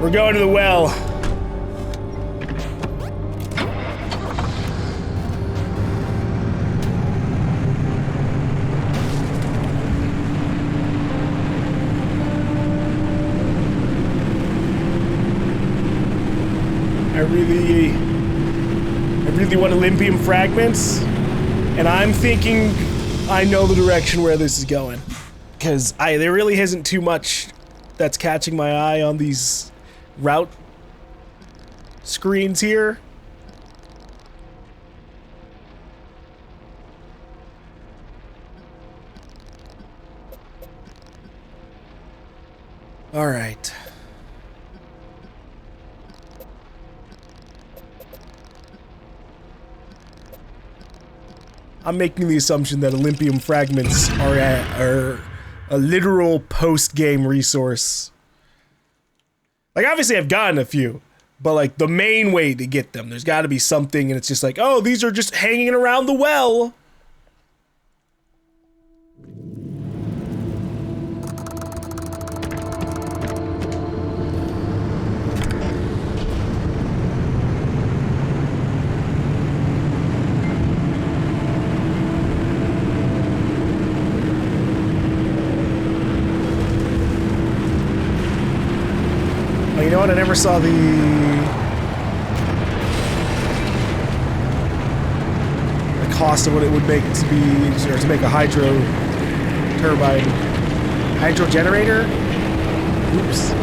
We're going to the well. I really want Olympium fragments, and I'm thinking I know the direction where this is going, because there really isn't too much that's catching my eye on these route screens here. All right. I'm making the assumption that Olympium fragments are a literal post-game resource. Like, obviously I've gotten a few, but like the main way to get them, there's got to be something, and it's just like, oh, these are just hanging around the well. You know what? I never saw the cost of what it would make to be, or to make a hydro turbine, hydro generator. Oops.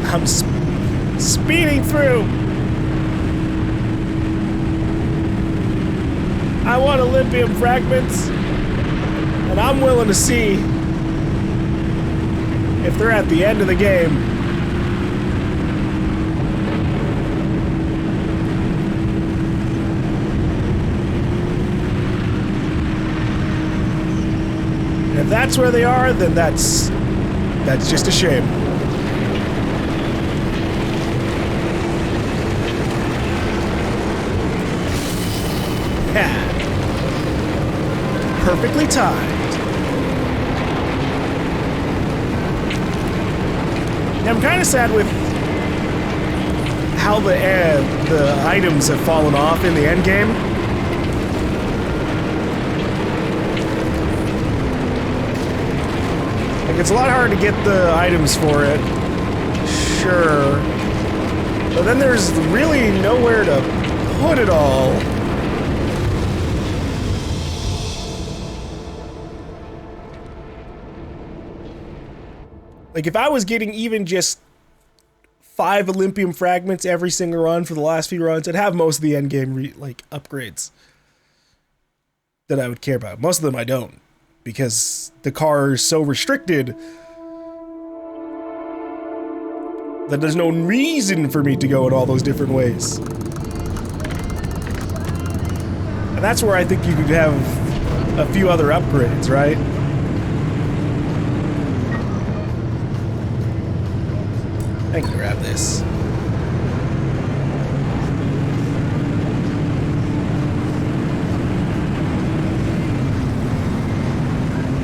I'm speeding through. I want Olympium fragments, and I'm willing to see if they're at the end of the game. And if that's where they are, then that's just a shame. Perfectly timed. Now, I'm kind of sad with how the items have fallen off in the end game. Like, it's a lot hard to get the items for it, sure, but then there's really nowhere to put it all. Like, if I was getting even just 5 Olympium fragments every single run for the last few runs, I'd have most of the endgame like upgrades that I would care about. Most of them I don't, because the car is so restricted that there's no reason for me to go in all those different ways. And that's where I think you could have a few other upgrades, right? I can grab this.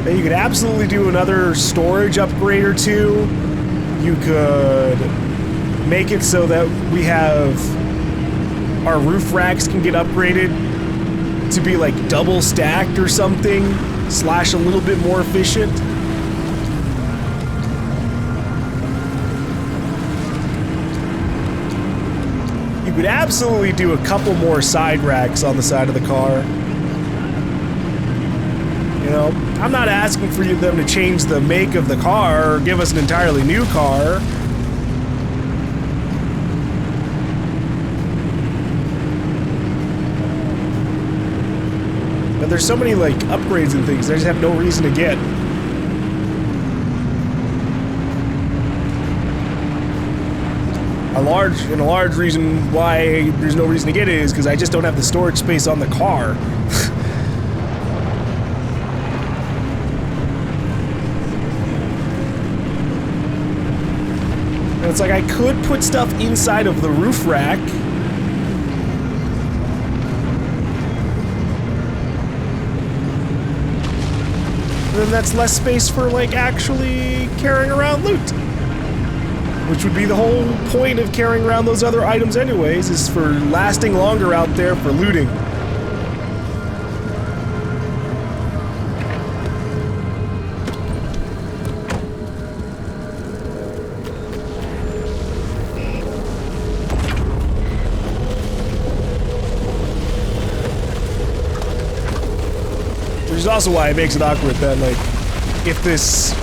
But you could absolutely do another storage upgrade or two. You could make it so that we have our roof racks can get upgraded to be like double stacked or something, slash a little bit more efficient. You could absolutely do a couple more side racks on the side of the car. You know, I'm not asking for them to change the make of the car or give us an entirely new car. But there's so many, like, upgrades and things I just have no reason to get. A large reason why there's no reason to get it is because I just don't have the storage space on the car. it's like I could put stuff inside of the roof rack. Then that's less space for, like, actually carrying around loot. Which would be the whole point of carrying around those other items anyways, is for lasting longer out there for looting. Which is also why it makes it awkward that, like, if this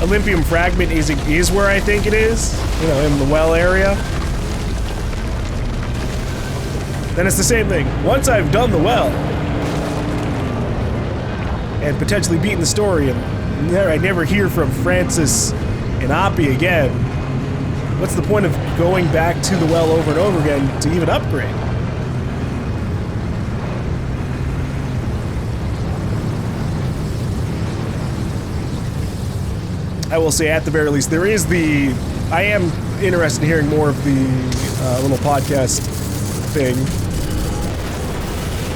Olympium fragment is where I think it is, you know, in the well area, then it's the same thing. Once I've done the well, and potentially beaten the story, and I never hear from Francis and Oppie again, what's the point of going back to the well over and over again to even upgrade? I will say, at the very least, there is the... I am interested in hearing more of the little podcast thing.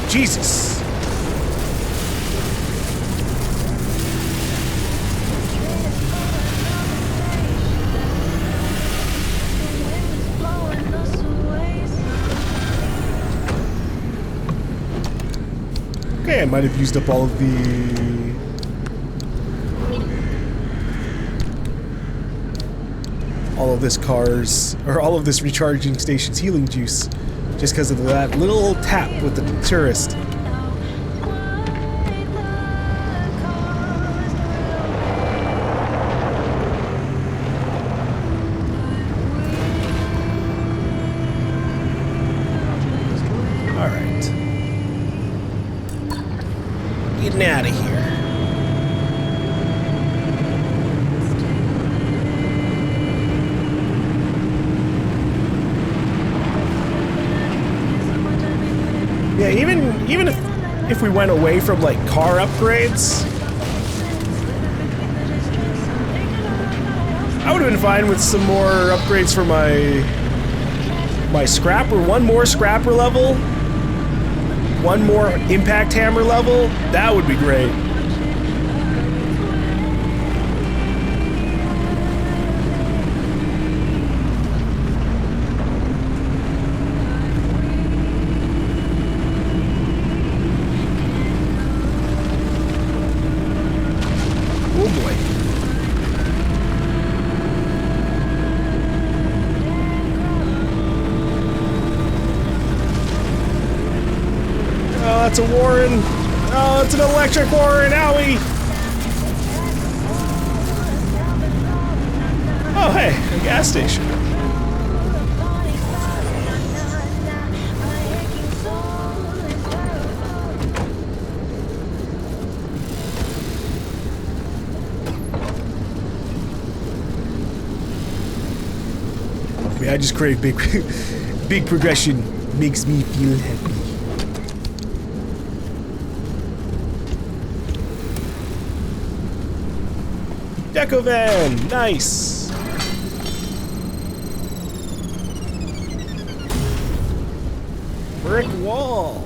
Jesus. Okay, I might have used up all of the... all of this recharging station's healing juice, just because of that little tap with the tourist. All right, getting out of here. Yeah, even if we went away from, like, car upgrades, I would have been fine with some more upgrades for my scrapper. One more scrapper level, one more impact hammer level. That would be great. It's a Warren. Oh, it's an electric Warren. Owie. Oh, hey, a gas station. I mean, I just crave big progression. Makes me feel happy. Deco van! Nice! Brick wall!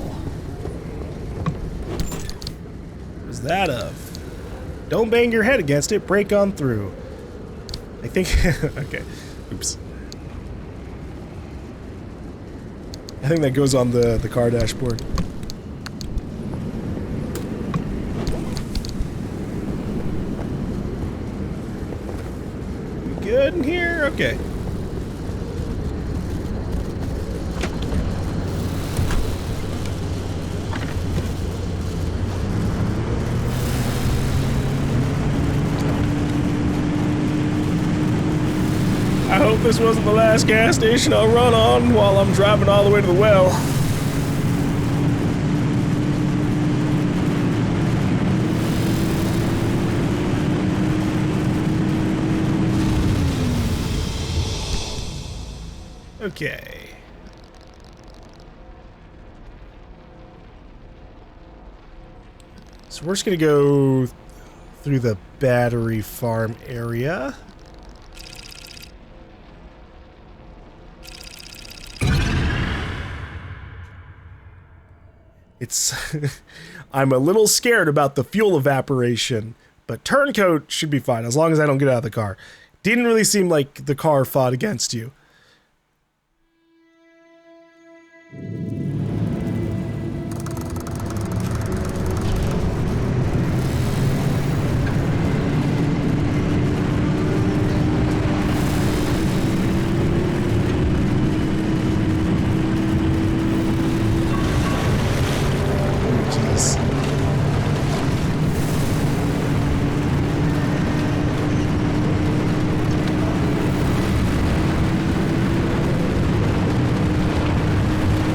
What was that of? Don't bang your head against it, break on through. I think... okay. Oops. I think that goes on the car dashboard. Good in here? Okay. I hope this wasn't the last gas station I'll run on while I'm driving all the way to the well. Okay. So we're just gonna go through the battery farm area. It's I'm a little scared about the fuel evaporation, but turncoat should be fine as long as I don't get out of the car. Didn't really seem like the car fought against you.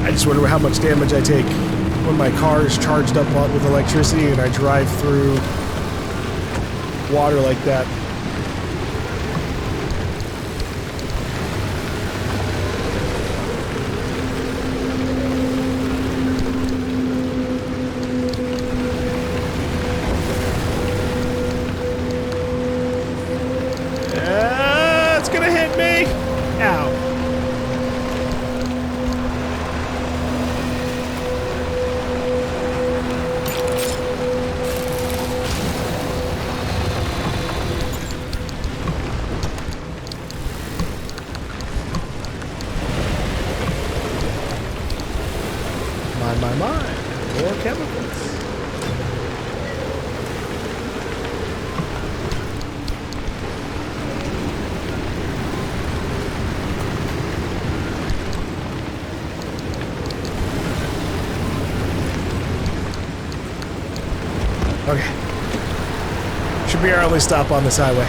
I just wonder how much damage I take when my car is charged up with electricity and I drive through water like that. It's gonna hit me! Ow. More chemicals. Okay. Should be our only stop on this highway.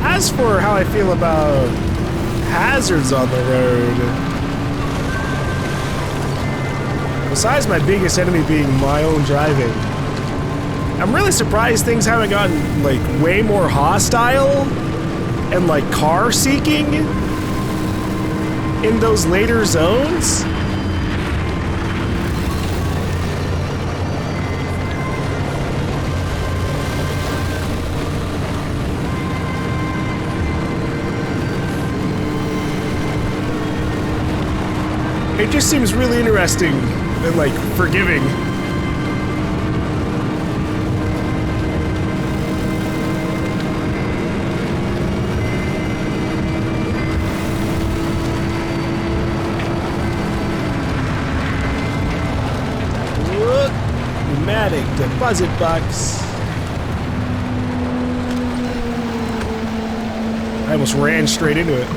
As for how I feel about hazards on the road, besides my biggest enemy being my own driving, I'm really surprised things haven't gotten, like, way more hostile and, like, car seeking in those later zones. It just seems really interesting and, like, forgiving. Look, pneumatic deposit box. I almost ran straight into it.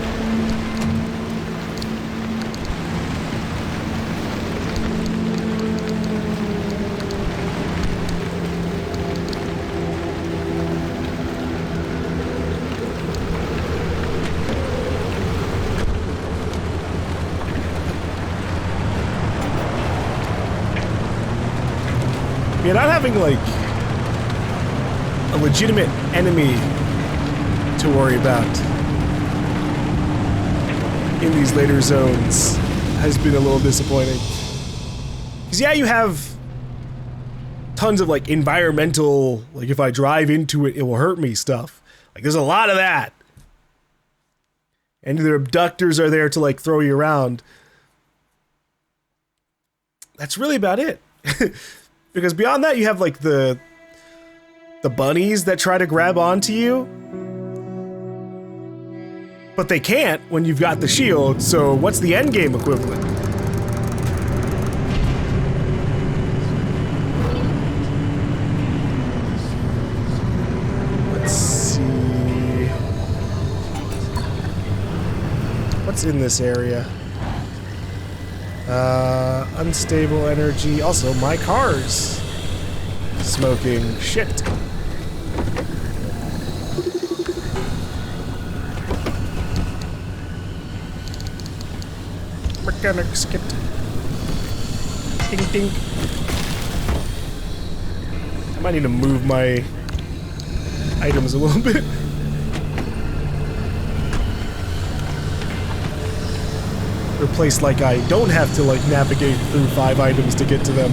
You're not having, like, a legitimate enemy to worry about in these later zones has been a little disappointing. Because, yeah, you have tons of, like, environmental, like, if I drive into it, it will hurt me stuff. Like, there's a lot of that. And their abductors are there to, like, throw you around. That's really about it. Because beyond that, you have, like, the bunnies that try to grab onto you. But they can't when you've got the shield, so what's the endgame equivalent? Let's see... What's in this area? Unstable energy. Also, my car's smoking. Shit. Mechanic skipped. Ding ding. I might need to move my items a little bit. Replace, like, I don't have to, like, navigate through 5 items to get to them.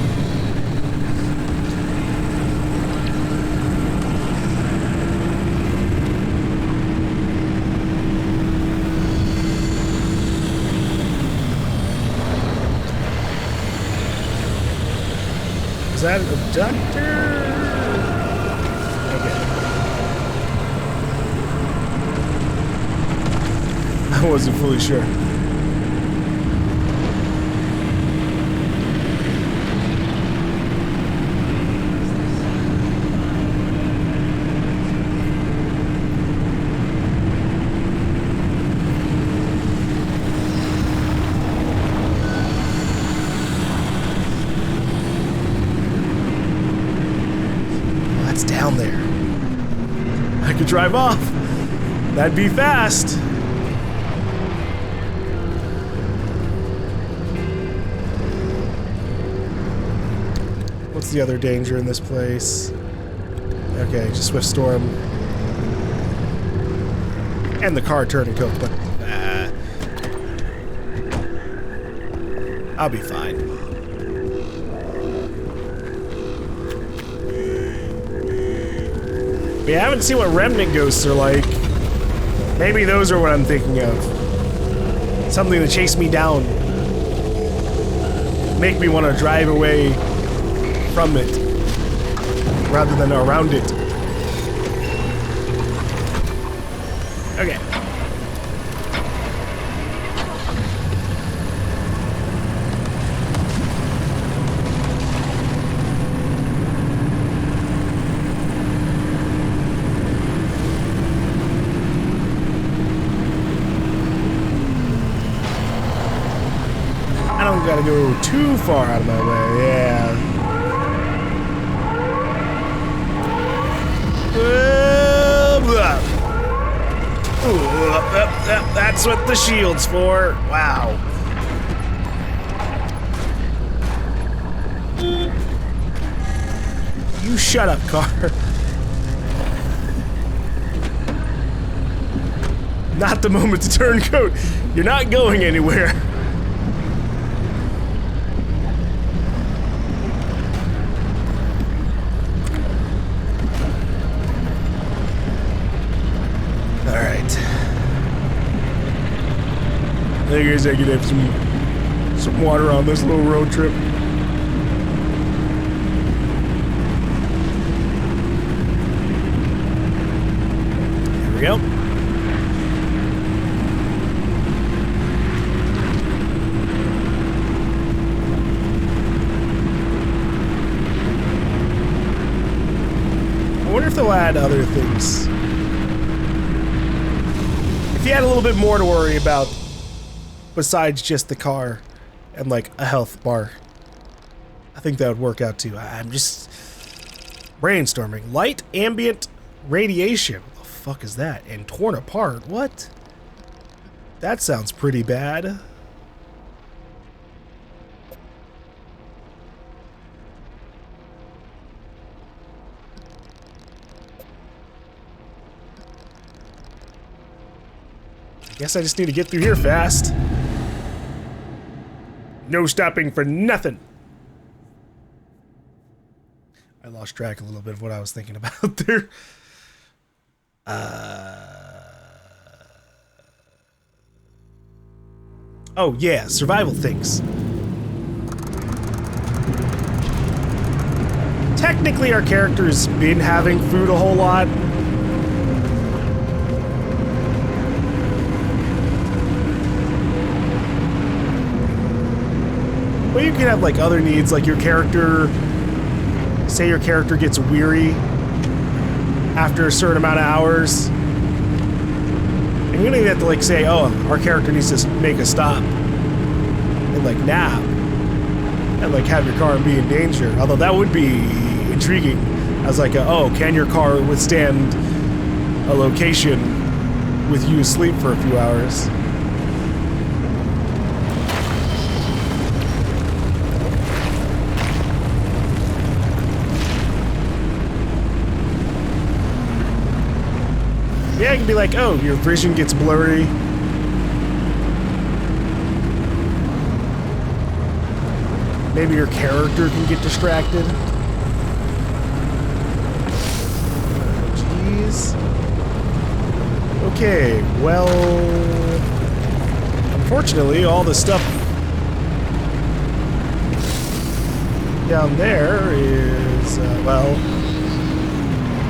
that an abductor? Okay. I wasn't fully sure. Down there. I could drive off. That'd be fast. What's the other danger in this place? Okay, just swift storm. And the car turning coke, but I'll be fine. I haven't seen what remnant ghosts are like. Maybe those are what I'm thinking of. Something to chase me down. Make me want to drive away from it rather than around it. Okay. I don't gotta go too far out of my way, yeah. That's what the shield's for. Wow. You shut up, car. Not the moment to turn coat. You're not going anywhere. I guess I could have some water on this little road trip. There we go. I wonder if they'll add other things. If you had a little bit more to worry about besides just the car and like a health bar, I think that would work out too. I'm just brainstorming. Light ambient radiation. What the fuck is that? And torn apart. What? That sounds pretty bad. I guess I just need to get through here fast. No stopping for nothing. I lost track a little bit of what I was thinking about there. Oh yeah, survival things. Technically our character's been having food a whole lot. But you can have like other needs, like your character, say your character gets weary after a certain amount of hours. And you don't even have to like say, oh, our character needs to make a stop and like nap and like have your car be in danger. Although that would be intriguing. I was like, oh, can your car withstand a location with you asleep for a few hours? Yeah, it can be like, oh, your vision gets blurry. Maybe your character can get distracted. Jeez. Okay, well, unfortunately, all the stuff down there is, well,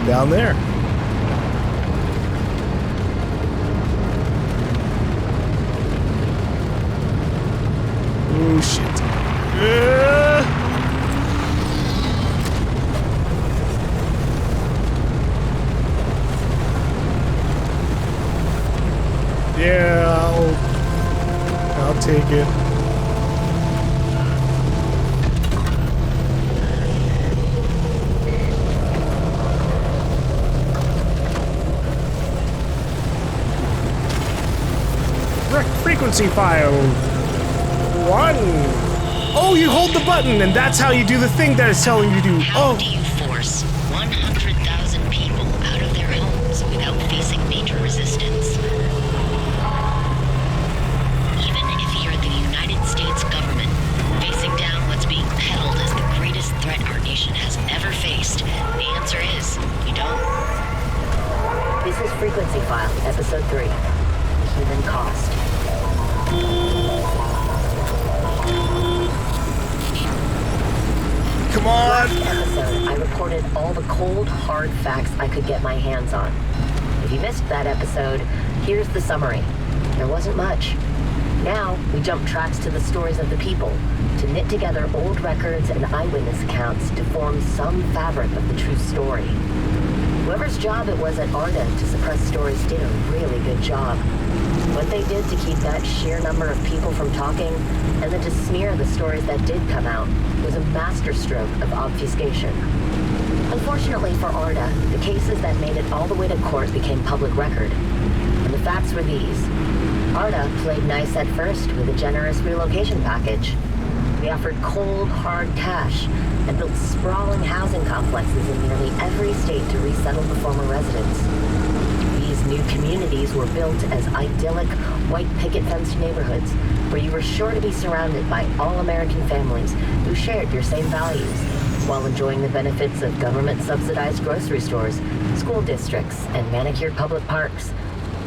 down there. Oh, shit. Yeah, I'll take it. Frequency file 1. Oh, you hold the button, and that's how you do the thing that it's telling you to do. How do you force 100,000 people out of their homes without facing major resistance? Even if you're the United States government, facing down what's being peddled as the greatest threat our nation has ever faced, the answer is, you don't. This is Frequency File, Episode 3. Human Cost. Come on! Last episode, I reported all the cold, hard facts I could get my hands on. If you missed that episode, here's the summary. There wasn't much. Now, we jump tracks to the stories of the people, to knit together old records and eyewitness accounts to form some fabric of the true story. Whoever's job it was at Arda to suppress stories did a really good job. What they did to keep that sheer number of people from talking, and then to smear the stories that did come out, was a masterstroke of obfuscation. Unfortunately for Arda, the cases that made it all the way to court became public record. And the facts were these. Arda played nice at first with a generous relocation package. We offered cold, hard cash and built sprawling housing complexes in nearly every state to resettle the former residents. These new communities were built as idyllic, white picket-fenced neighborhoods where you were sure to be surrounded by all-American families who shared your same values, while enjoying the benefits of government-subsidized grocery stores, school districts, and manicured public parks.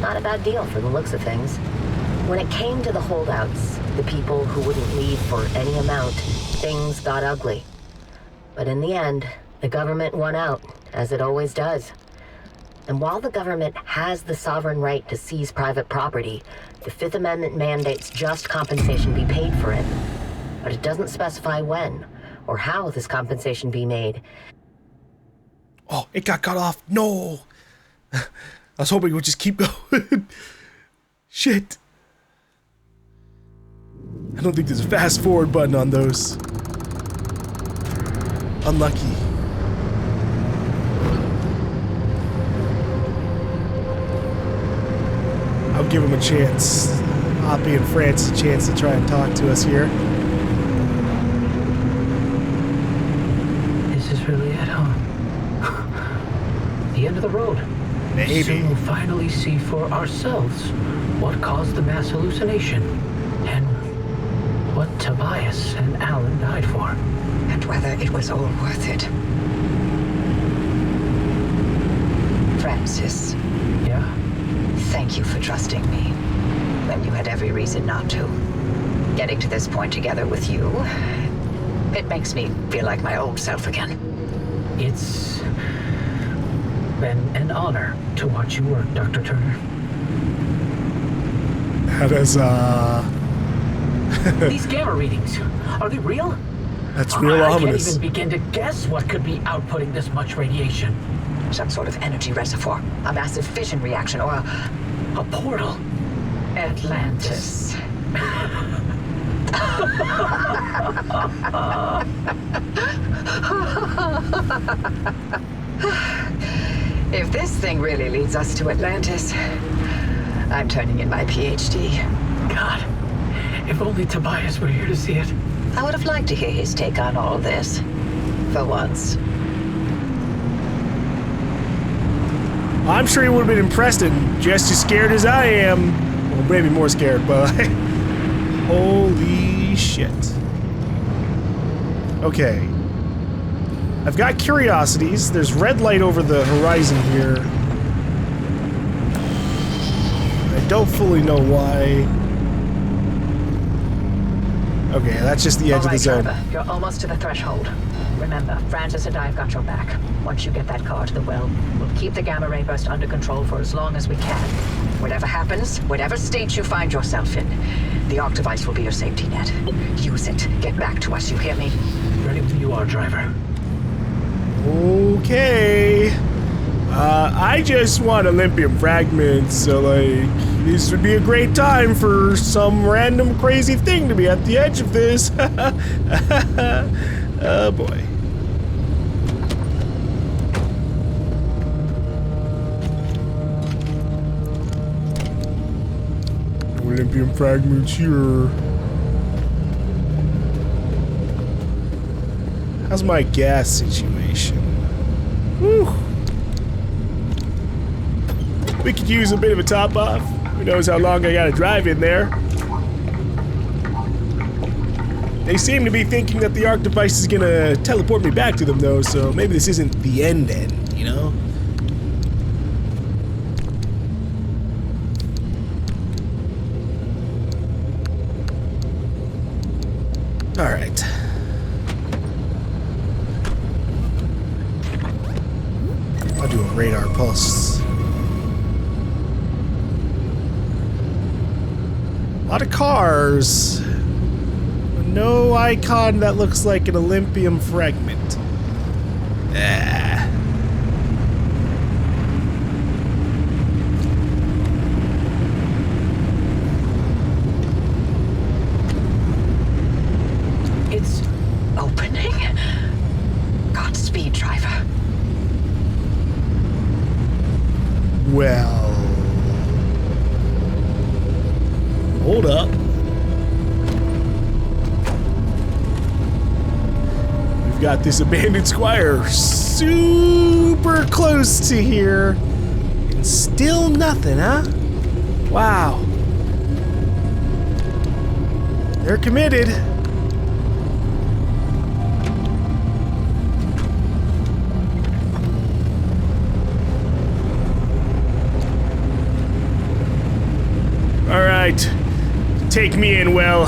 Not a bad deal for the looks of things. When it came to the holdouts, the people who wouldn't leave for any amount, things got ugly. But in the end, the government won out, as it always does. And while the government has the sovereign right to seize private property, the Fifth Amendment mandates just compensation be paid for it. But it doesn't specify when or how this compensation be made. Oh, it got cut off. No. I was hoping it would just keep going. Shit. I don't think there's a fast forward button on those. Unlucky. I'll give him a chance. Hoppy and France a chance to try and talk to us here. This is really it, huh? The end of the road. Maybe. Soon we'll finally see for ourselves what caused the mass hallucination and what Tobias and Alan died for. And whether it was all worth it. Francis, Yeah? thank you for trusting me when you had every reason not to. Getting to this point together with you, it makes me feel like my old self again. It's been an honor to watch you work, Dr. Turner. That is, These gamma readings, are they real? that's real I ominous. can't even begin to guess what could be outputting this much radiation. Some sort of energy reservoir, a massive fission reaction, or A portal. Atlantis. If this thing really leads us to Atlantis, I'm turning in my PhD. God, if only Tobias were here to see it. I would have liked to hear his take on all this. For once. I'm sure he would have been impressed and just as scared as I am. Well, maybe more scared, but holy shit. Okay. I've got curiosities. There's red light over the horizon here. I don't fully know why. Okay, that's just the edge of the zone. Driver, you're almost to the threshold. Remember, Francis and I have got your back. Once you get that car to the well, we'll keep the gamma ray burst under control for as long as we can. Whatever happens, whatever state you find yourself in, the arc device will be your safety net. Use it. Get back to us, you hear me? Ready when you are, driver. Okay. I just want Olympium fragments, so like, this would be a great time for some random crazy thing to be at the edge of this. Oh boy. Olympium fragments here. How's my gas situation? Whew. We could use a bit of a top off. Who knows how long I gotta drive in there. They seem to be thinking that the arc device is gonna teleport me back to them though, so maybe this isn't the end, you know? Alright. I'll do a radar pulse. A lot of cars. No icon that looks like an Olympium fragment. Ah. It's opening? Godspeed, driver. Well, hold up. We've got this abandoned squire super close to here, and still nothing, huh? Wow. They're committed. All right, take me in, Will.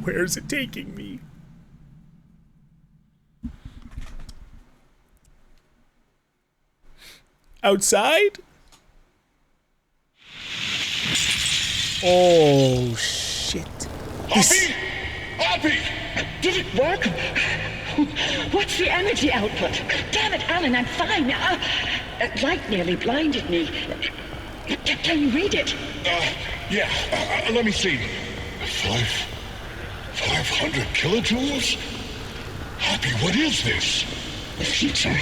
Where's it taking me? Outside? Oh, shit. Hoppy! Did it work? What's the energy output? Damn it, Alan, I'm fine. Light nearly blinded me. Can you read it? Yeah, let me see. 500 kilojoules? Hoppy, what is this? The future.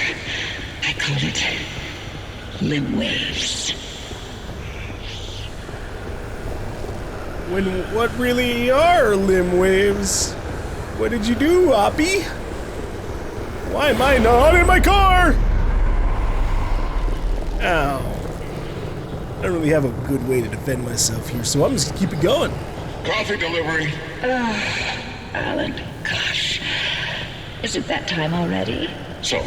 I call it limb waves. What really are limb waves? What did you do, Oppie? Why am I not in my car? Ow. I don't really have a good way to defend myself here, so I'm just gonna keep it going. Coffee delivery. Alan, gosh. Is it that time already? So,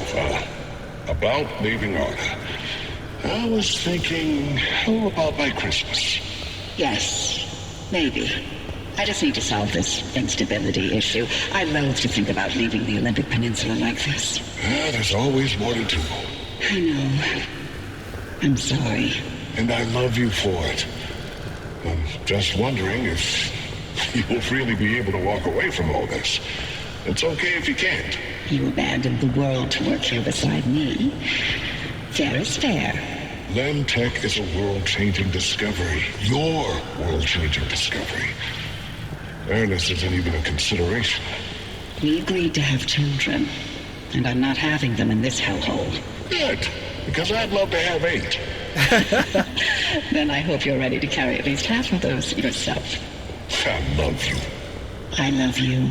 about leaving Arda. I was thinking, how about by Christmas? Yes, maybe. I just need to solve this instability issue. I loathe to think about leaving the Olympic Peninsula like this. There's always more to do. I know. I'm sorry. And I love you for it. I'm just wondering if you'll really be able to walk away from all this. It's okay if you can't. You abandoned the world to work here beside me. Fair is fair. Lem Tech is a world-changing discovery. Your world-changing discovery. Fairness isn't even a consideration. We agreed to have children, and I'm not having them in this hellhole. Good, because I'd love to have 8. Then I hope you're ready to carry at least half of those yourself. I love you. I love you.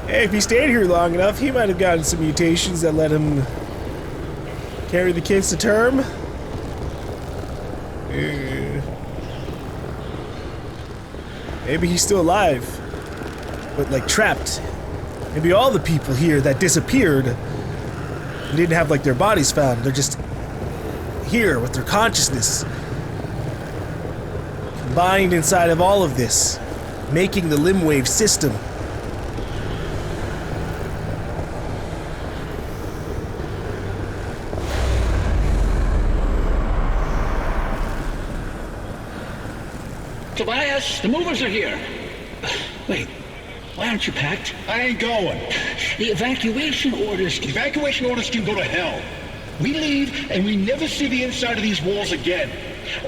Hey, if he stayed here long enough, he might have gotten some mutations that let him carry the kids to term. Maybe he's still alive, but like trapped Maybe all the people here that disappeared and didn't have like their bodies found. They're just here with their consciousness combined inside of all of this, making the Limwave system. Tobias, the movers are here. Wait, why aren't you packed? I ain't going. The evacuation orders... Evacuation orders can go to hell. We leave and we never see the inside of these walls again.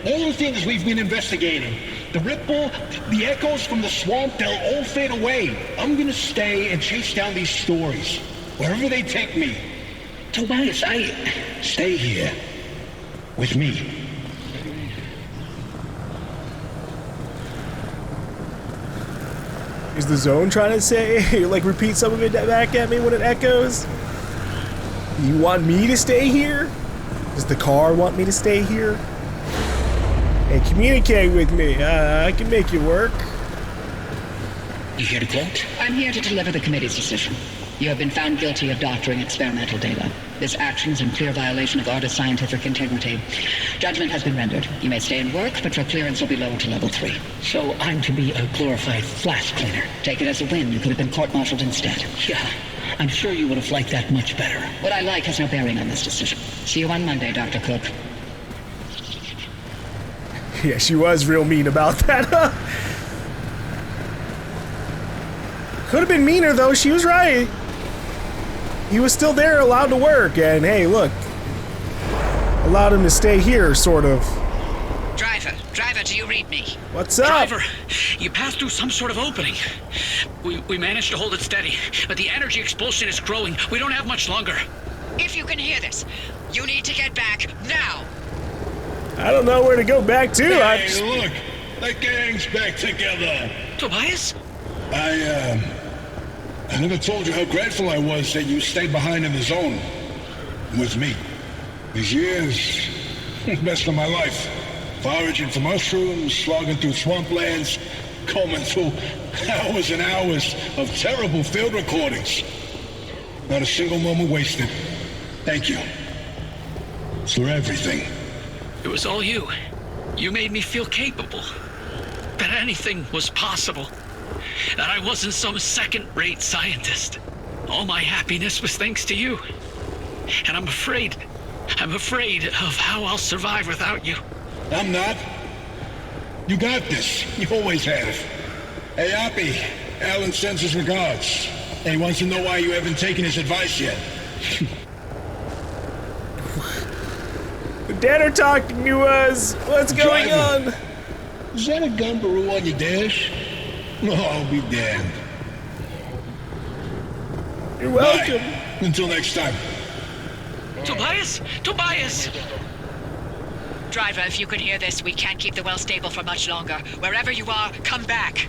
All the things we've been investigating, the ripple, the echoes from the swamp, they'll all fade away. I'm gonna stay and chase down these stories, wherever they take me. Tobias, Stay here. With me. Is the zone trying to say, like, repeat some of it back at me when it echoes? You want me to stay here? Does the car want me to stay here? Hey, communicate with me. I can make it work. You here to quote? I'm here to deliver the committee's decision. You have been found guilty of doctoring experimental data. This action is in clear violation of artist scientific integrity. Judgment has been rendered. You may stay and work, but your clearance will be lowered to level 3. So I'm to be a glorified flash cleaner. Take it as a win. You could have been court-martialed instead. Yeah, I'm sure you would have liked that much better. What I like has no bearing on this decision. See you on Monday, Dr. Cook. Yeah, she was real mean about that. Could have been meaner, though. She was right. He was still there, allowed to work, and hey, look. Allowed him to stay here, sort of. Driver, do you read me? What's up? Driver, you passed through some sort of opening. We managed to hold it steady, but the energy expulsion is growing. We don't have much longer. If you can hear this, you need to get back now. I don't know where to go back to. Hey, look, that gang's back together. Tobias? I never told you how grateful I was that you stayed behind in the zone with me. These years, best of my life. Foraging for mushrooms, slogging through swamplands, combing through hours and hours of terrible field recordings. Not a single moment wasted. Thank you for everything. It was all you. You made me feel capable. That anything was possible. That I wasn't some second-rate scientist. All my happiness was thanks to you. And I'm afraid of how I'll survive without you. I'm not. You got this. You always have. Hey, Oppie, Alan sends his regards. And he wants to know why you haven't taken his advice yet. The dead are talking to us. What's going on? Is that a gumbaroo on your dash? Oh, I'll be damned. You're welcome. Bye. Until next time. Tobias? Driver, if you can hear this, we can't keep the well stable for much longer. Wherever you are, come back.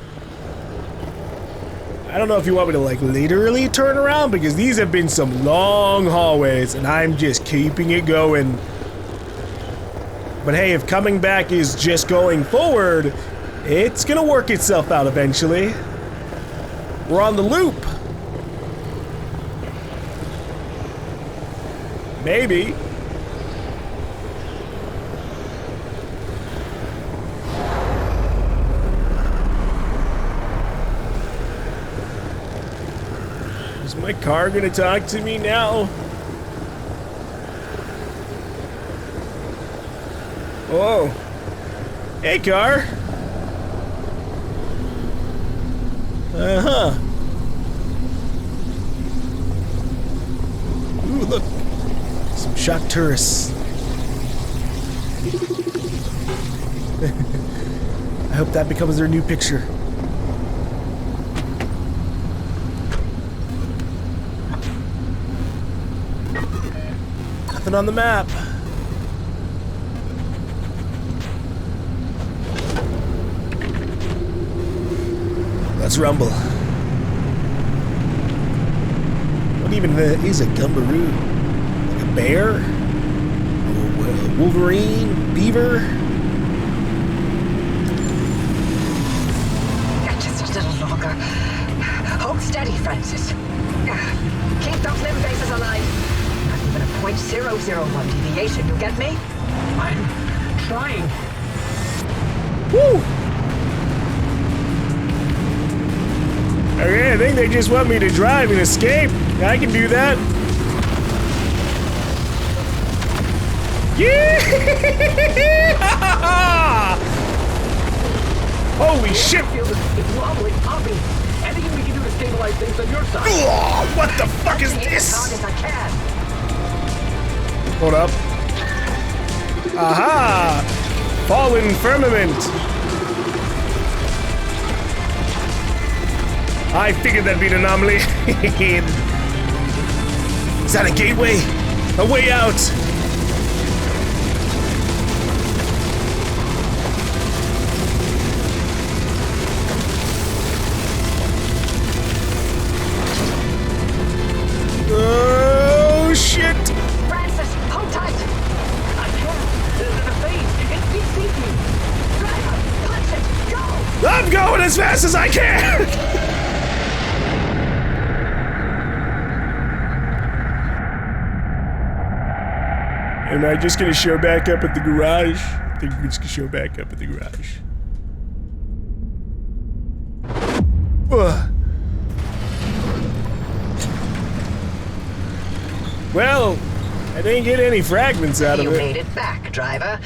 I don't know if you want me to, like, literally turn around, because these have been some long hallways, and I'm just keeping it going. But hey, if coming back is just going forward, it's gonna work itself out eventually. We're on the loop. Maybe. Is my car gonna talk to me now? Oh. Hey, car. Uh-huh. Ooh, look. Some shock tourists. I hope that becomes their new picture. Nothing on the map. Let's rumble. What even is a gumbaroo? Like a bear? A wolverine? Beaver? Just a little longer. Hold steady, Francis. Keep those limb bases alive. Not even a 0.001 deviation, you get me? I'm trying. Woo! Okay, I think they just want me to drive and escape. I can do that. Yeah! Holy shit! It's wobbling, Poppy. Anything we can do to stabilize things on your side. Oh, what the fuck is this? As hard as I can. Hold up. Aha! Fallen firmament. I figured that'd be an anomaly. Is that a gateway? A way out? Oh, shit! Francis, hold tight. I can't. The phase, it's sinking. Driver, punch it. Go. I'm going as fast as I can! Am I just gonna show back up at the garage? I think we're just gonna show back up at the garage. Ugh. Well, I didn't get any fragments out of You it. made it back, driver.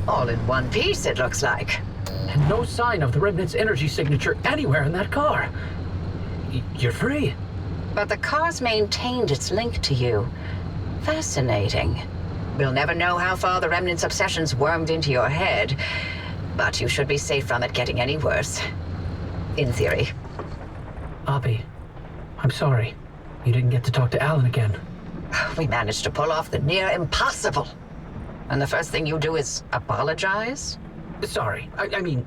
All in one piece, it looks like. And no sign of the Remnant's energy signature anywhere in that car. You're free. But the car's maintained its link to you. Fascinating. We'll never know how far the Remnant's obsessions wormed into your head, but you should be safe from it getting any worse. In theory. Abby, I'm sorry. You didn't get to talk to Alan again. We managed to pull off the near impossible. And the first thing you do is apologize? Sorry. I mean,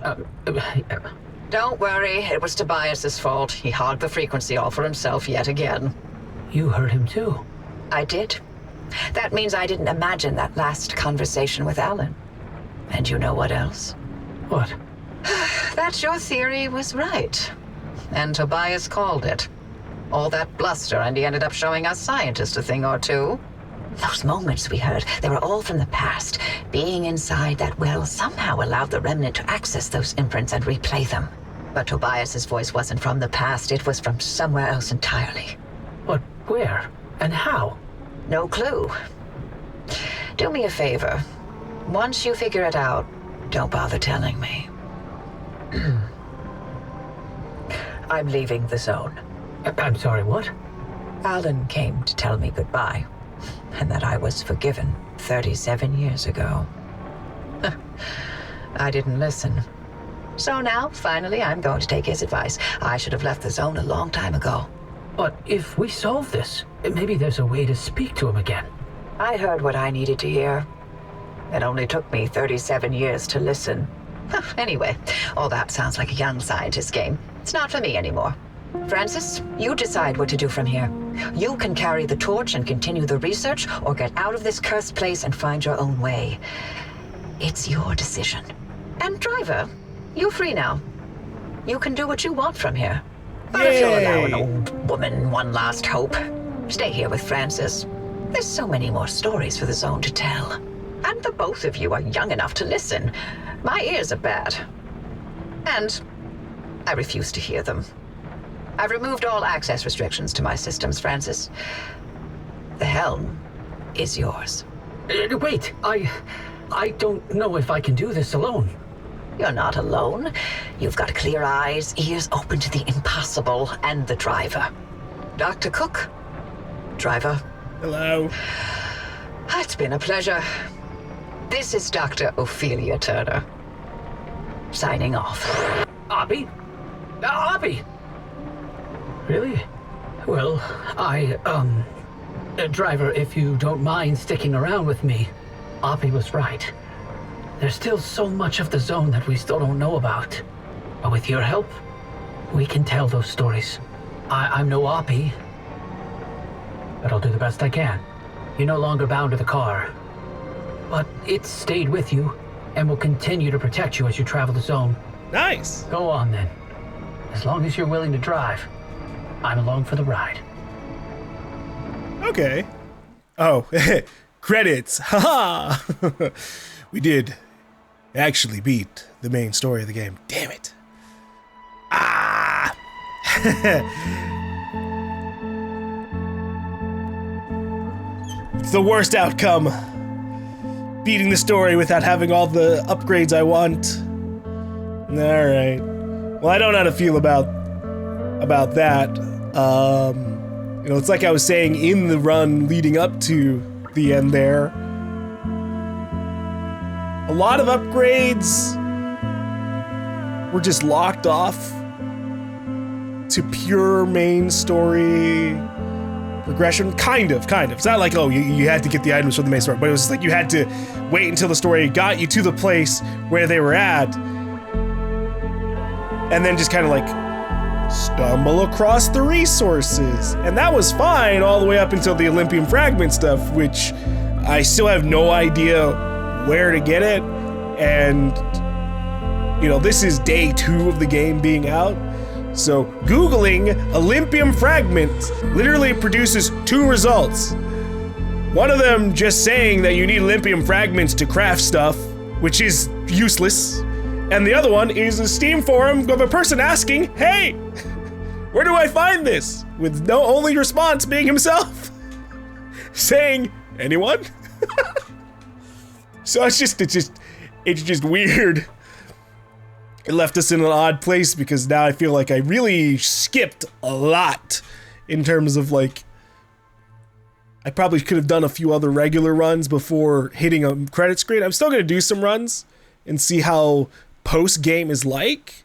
Don't worry, it was Tobias's fault. He hogged the frequency all for himself yet again. you heard him too. I did. That means I didn't imagine that last conversation with Alan. And you know what else? What? That your theory was right. And Tobias called it. All that bluster, and he ended up showing us scientists a thing or two. Those moments we heard, they were all from the past. Being inside that well somehow allowed the Remnant to access those imprints and replay them. But Tobias's voice wasn't from the past, it was from somewhere else entirely. But where? And how? No clue. Do me a favor. Once you figure it out, don't bother telling me. I'm leaving the zone. I'm sorry, what? Alan came to tell me goodbye, and that I was forgiven 37 years ago. I didn't listen. So now, finally, I'm going to take his advice. I should have left the zone a long time ago. But if we solve this, maybe there's a way to speak to him again. I heard what I needed to hear. It only took me 37 years to listen. Anyway, all that sounds like a young scientist game. It's not for me anymore. Francis, you decide what to do from here. You can carry the torch and continue the research, or get out of this cursed place and find your own way. It's your decision. And driver, you're free now. You can do what you want from here. But if you'll allow an old woman one last hope, stay here with Francis. There's so many more stories for the zone to tell. And the both of you are young enough to listen. My ears are bad. And I refuse to hear them. I've removed all access restrictions to my systems, Francis. The helm is yours. Wait, I don't know if I can do this alone. You're not alone. You've got clear eyes, ears open to the impossible, and the driver. Dr. Cook. Driver. Hello. It's been a pleasure. This is Dr. Ophelia Turner. Signing off. Abby? Abby! Really? Well, driver, if you don't mind sticking around with me, Abby was right. There's still so much of the zone that we still don't know about. But with your help, we can tell those stories. I'm no Abby, but I'll do the best I can. You're no longer bound to the car, but it's stayed with you and will continue to protect you as you travel the zone. Nice. Go on then. As long as you're willing to drive, I'm along for the ride. Okay. Oh, credits. Haha. We did actually beat the main story of the game. Damn it. Ah. It's the worst outcome. Beating the story without having all the upgrades I want. Alright. Well, I don't know how to feel about that. You know, it's like I was saying in the run leading up to the end there. A lot of upgrades were just locked off to pure main story progression. Kind of. It's not like, oh, you had to get the items for the main story, but it was just like you had to wait until the story got you to the place where they were at, and then just kind of like stumble across the resources. And that was fine all the way up until the Olympian fragment stuff, which I still have no idea where to get it. And, you know, this is day 2 of the game being out. So Googling Olympian fragments literally produces 2 results. One of them just saying that you need Olympian fragments to craft stuff, which is useless. And the other one is a Steam forum of a person asking, hey, where do I find this? With no only response being himself. Saying, anyone? So it's just weird. It left us in an odd place because now I feel like I really skipped a lot in terms of like, I probably could have done a few other regular runs before hitting a credit screen. I'm still gonna do some runs and see how post-game is like.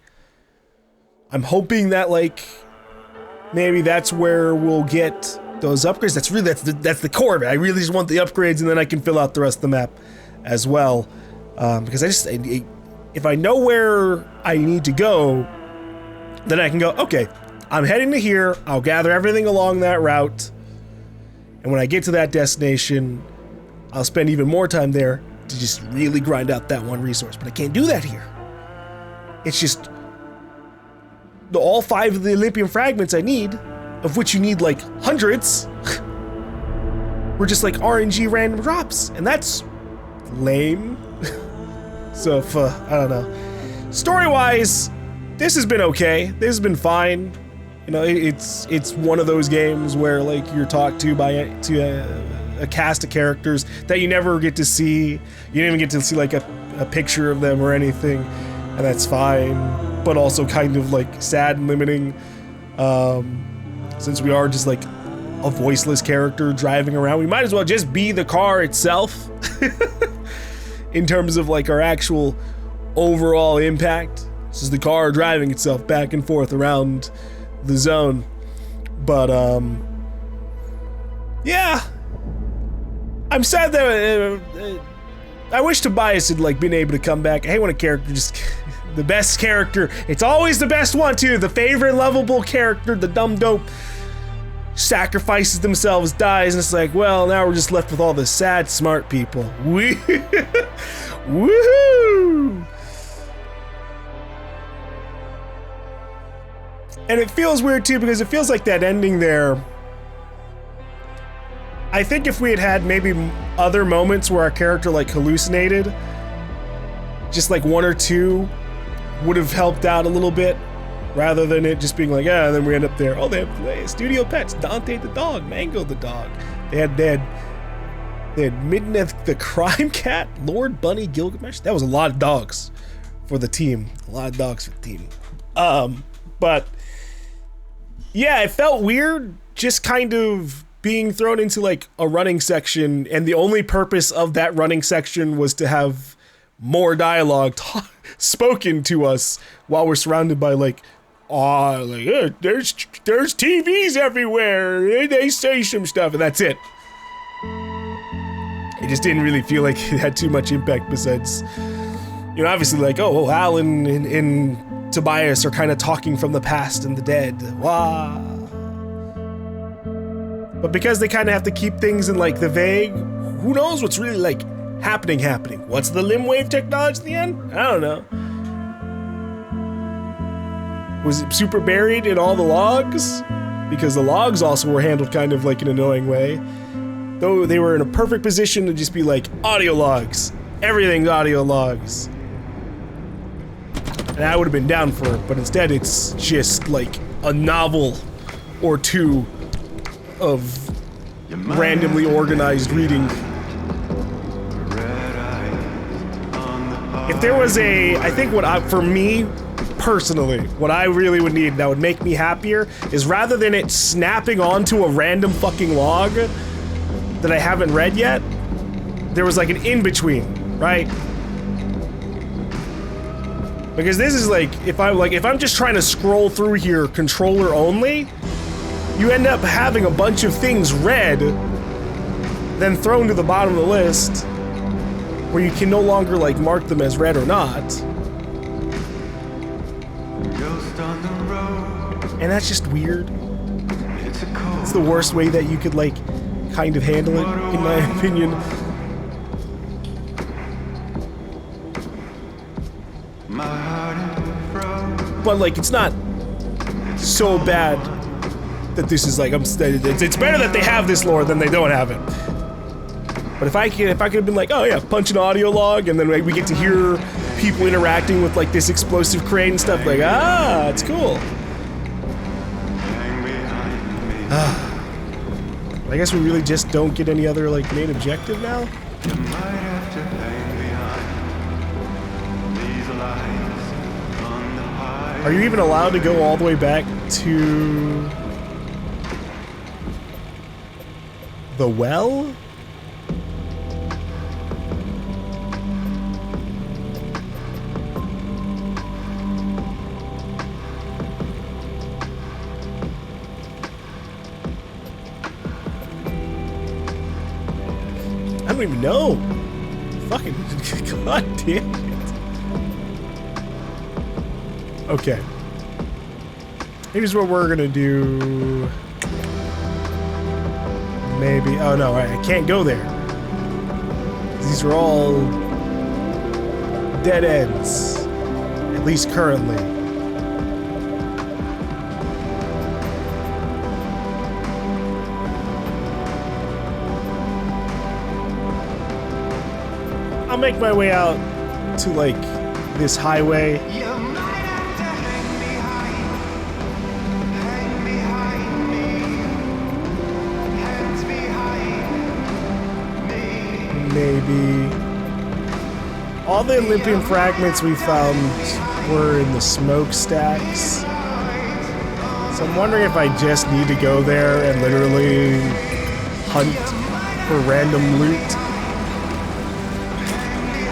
I'm hoping that like maybe that's where we'll get those upgrades. That's the core of it. I really just want the upgrades, and then I can fill out the rest of the map as well. Because if I know where I need to go, then I can go, okay, I'm heading to here. I'll gather everything along that route, and when I get to that destination, I'll spend even more time there to just really grind out that one resource. But I can't do that here. It's just all 5 of the Olympian fragments I need, of which you need like hundreds, were just like RNG random drops, and that's lame. So I don't know. Story-wise, this has been okay. This has been fine. You know, it's one of those games where like you're talked to by a cast of characters that you never get to see. You don't even get to see like a picture of them or anything, and that's fine. But also kind of like sad and limiting, since we are just like a voiceless character driving around. We might as well just be the car itself. In terms of like our actual overall impact. This is the car driving itself back and forth around the zone. But yeah, I'm sad that I wish Tobias had like been able to come back. I hate when a character just the best character, it's always the best one too, the favorite lovable character, the dumb dope, sacrifices themselves, dies, and it's like, well, now we're just left with all the sad smart people. Woohoo! And it feels weird too, because it feels like that ending there, I think if we had had maybe other moments where our character like hallucinated, just like 1 or 2 would have helped out a little bit, rather than it just being like, yeah, and then we end up there. Oh, they have studio pets, Dante the dog, Mango the dog. They had Midneth the crime cat, Lord Bunny Gilgamesh. That was a lot of dogs for the team. A lot of dogs for the team. But yeah, it felt weird just kind of being thrown into like a running section, and the only purpose of that running section was to have more dialogue spoken to us while we're surrounded by like, there's TVs everywhere. They say some stuff, and that's it. It just didn't really feel like it had too much impact besides, you know, obviously like, oh, Alan and Tobias are kind of talking from the past and the dead. Wah. But because they kind of have to keep things in like the vague, who knows what's really like happening. What's the limb wave technology at the end? I don't know. Was it super buried in all the logs? because the logs also were handled kind of like an annoying way. Though they were in a perfect position to just be like, audio logs. Everything's audio logs. And I would have been down for it, but instead it's just like a novel or two of randomly organized reading. If there was I think for me, personally, what I really would need that would make me happier is rather than it snapping onto a random fucking log that I haven't read yet, there was like an in-between, right? Because this is like, if I'm just trying to scroll through here controller only, you end up having a bunch of things read, then thrown to the bottom of the list, where you can no longer like mark them as read or not. And that's just weird. It's the worst way that you could like kind of handle it, in my opinion. But like, it's not so bad that this is like, it's better that they have this lore than they don't have it. But if I could have been like, oh yeah, punch an audio log, and then like, we get to hear people interacting with like this explosive crane and stuff, like, it's cool. I guess we really just don't get any other like main objective now? Are you even allowed to go all the way back to the well? I don't even know. Fucking god damn it. Okay. Here's what we're gonna do. Maybe. Oh no, I can't go there. These are all dead ends. At least currently. I'll make my way out to like this highway. Maybe. All the Olympian fragments we found were in the smokestacks. So I'm wondering if I just need to go there and literally hunt for random loot.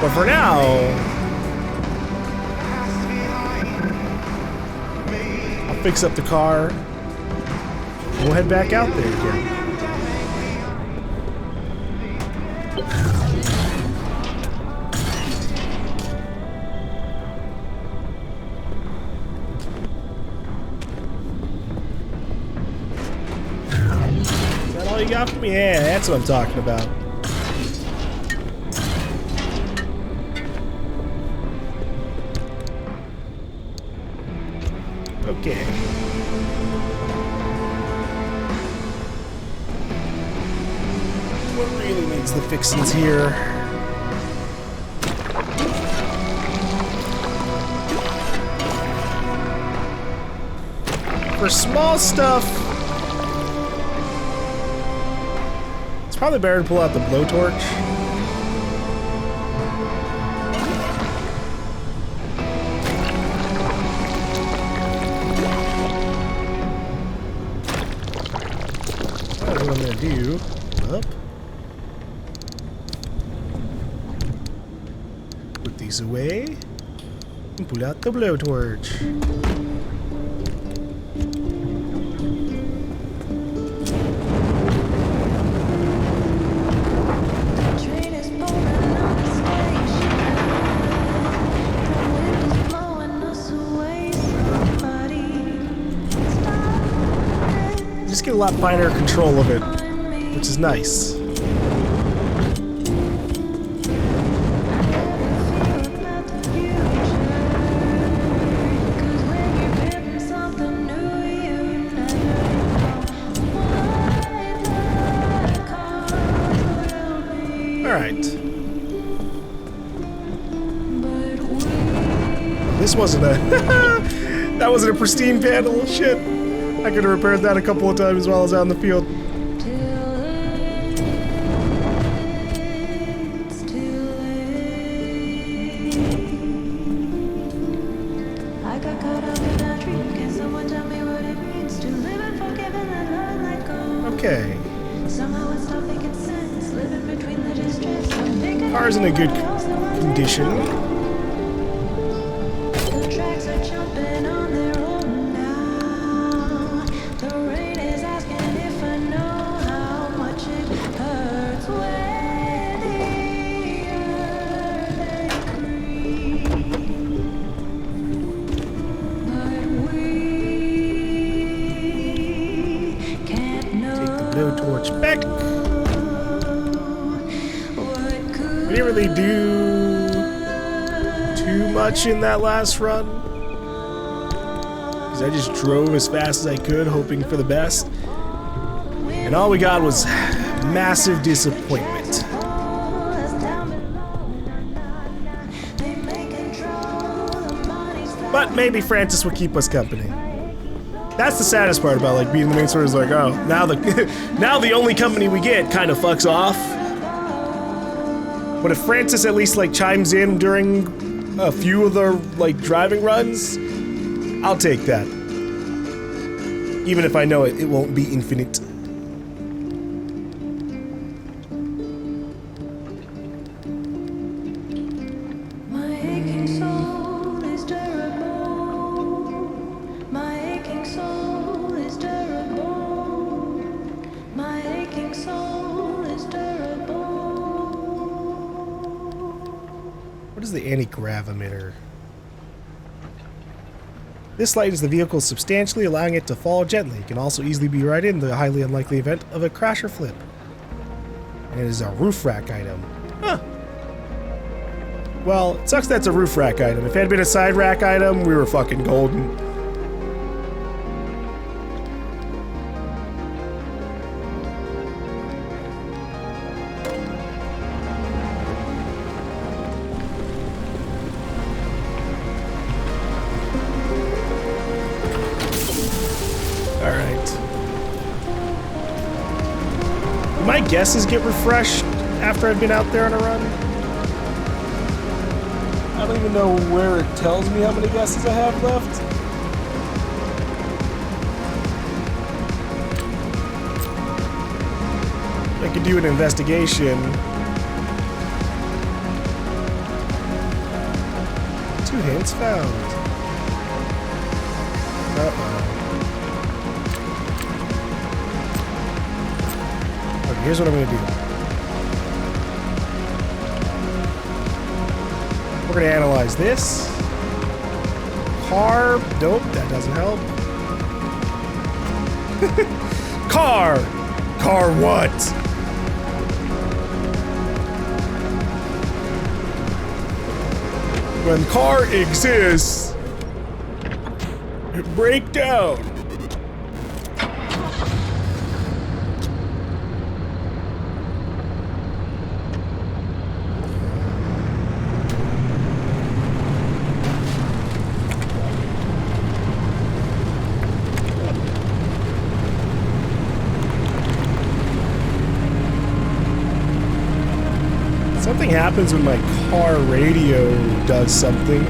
But for now, I'll fix up the car and we'll head back out there again. Is that all you got for me? Yeah, that's what I'm talking about. Okay. What really needs the fixins here? For small stuff, it's probably better to pull out the blowtorch. What I'm gonna do, up. Put these away and pull out the blowtorch. Just get a lot finer control of it, which is nice. Alright. This wasn't a... that wasn't a pristine panel. Shit. I could have repaired that a couple of times while I was out in the field. Okay. Car's in a good condition. Torch back. We didn't really do too much in that last run, because I just drove as fast as I could, hoping for the best, and all we got was massive disappointment. But maybe Francis will keep us company. That's the saddest part about like being the main story is like, oh, now the only company we get kind of fucks off. But if Francis at least like chimes in during a few of the like driving runs, I'll take that. Even if I know it won't be infinite. What is the anti-grav emitter? This lightens the vehicle substantially, allowing it to fall gently. It can also easily be right in the highly unlikely event of a crash or flip. And it is a roof rack item. Huh. Well, it sucks that's a roof rack item. If it had been a side rack item, we were fucking golden. My guesses get refreshed after I've been out there on a run. I don't even know where it tells me how many guesses I have left. I could do an investigation. 2 hints found. Uh-oh. Here's what I'm going to do. We're going to analyze this. Car. Nope, that doesn't help. Car. Car what? When car exists, it breaks down. Something happens when my car radio does something.